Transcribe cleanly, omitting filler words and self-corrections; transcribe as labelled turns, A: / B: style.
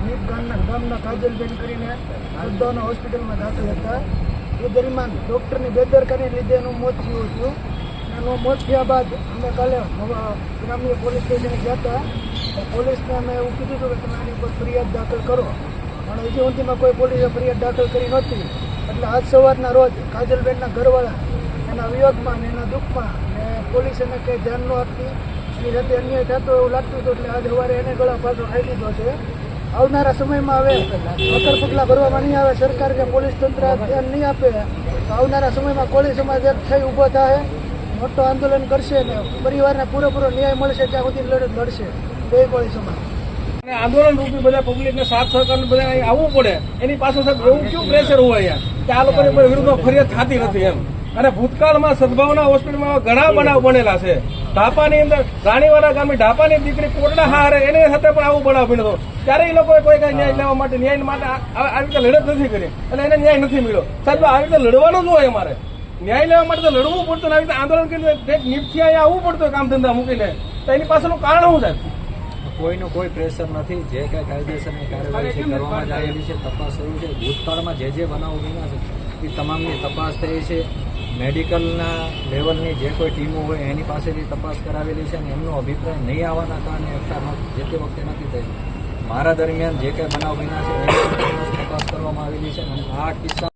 A: નીપ ગામના કાજલબેન કરીને સદ્દાના હોસ્પિટલમાં દાખલ હતા. એ દરમિયાન ડૉક્ટરની બેદરકારીને લીધે એનું મોત થયું હતું. એનું મોત થયા બાદ અમે કાલે ગ્રામ્ય પોલીસ સ્ટેશને ગયા હતા. પોલીસને અમે એવું કીધું હતું કે તમે આની ઉપર ફરિયાદ દાખલ કરો, પણ હજી સુધીમાં કોઈ પોલીસે ફરિયાદ દાખલ કરી નહોતી. એટલે આજ સવારના રોજ કાજલબેનના ઘરવાળા એના વિયોગમાં ને એના દુઃખમાં ને પોલીસ એને કંઈ ધ્યાન ન આપતી, એની સાથે અન્યાય થતો એવું લાગતું હતું. એટલે આજ સવારે એને ગળા પાછો ખાઈ લીધો છે. આવનારા સમયમાં હવે નક્કર પગલાં ભરવામાં નહીં આવે, સરકાર કે પોલીસ તંત્ર ધ્યાન નહીં આપે તો આવનારા સમયમાં કોળી સમાજ એક થઈ ઊભો થાય, મોટો આંદોલન કરશે ને પરિવારને પૂરેપૂરો ન્યાય મળશે ત્યાં સુધી લડત લડશે બે કોળી સમાજ.
B: આંદોલન રૂપી બધા પબ્લિકને સાથ સહકાર બધા અહીં આવવું પડે. એની પાછળ સાહેબ એવું કેવું પ્રેશર હોય અહીંયા કે આ લોકોની વિરુદ્ધમાં ફરિયાદ થતી નથી એમ. અને ભૂતકાળમાં સદભાવના હોસ્પિટલમાં ઘણા બનાવ બનેલા છે. ઢાપાની અંદર રાણીવાડા ગામની ઢાપાની દીકરી કોરડા હારે એની સાથે પણ આવું બનાવ બન્યો હતો. ત્યારે એ લોકોએ કોઈ કઈ ન્યાય લેવા માટે આવી રીતે લડત નથી કરી, એટલે એને ન્યાય નથી મળ્યો. સાહેબ આવી રીતે લડવાનું જ હોય અમારે, ન્યાય લેવા માટે તો લડવું પડતું ને આવી રીતે આંદોલન કરીને નીપથી અહીંયા આવવું પડતું કામ ધંધા મૂકીને. તો એની પાછળનું કારણ શું સાહેબ?
C: કોઈનું કોઈ પ્રેશર નથી. જે કંઈ કાયદેસરની કાર્યવાહી કરવામાં જ આવેલી છે, તપાસ શરૂ છે. ભૂતકાળમાં જે બનાવો બન્યા છે એ તમામની તપાસ થઈ છે. મેડિકલના લેવલની જે કોઈ ટીમો હોય એની પાસેથી તપાસ કરાવેલી છે અને એમનો અભિપ્રાય નહીં આવવાના કારણે જે તે વખતે નથી થઈ. મારા દરમિયાન જે કંઈ બનાવ બન્યા છે એની તપાસ કરવામાં આવેલી છે અને આ કિસ્સા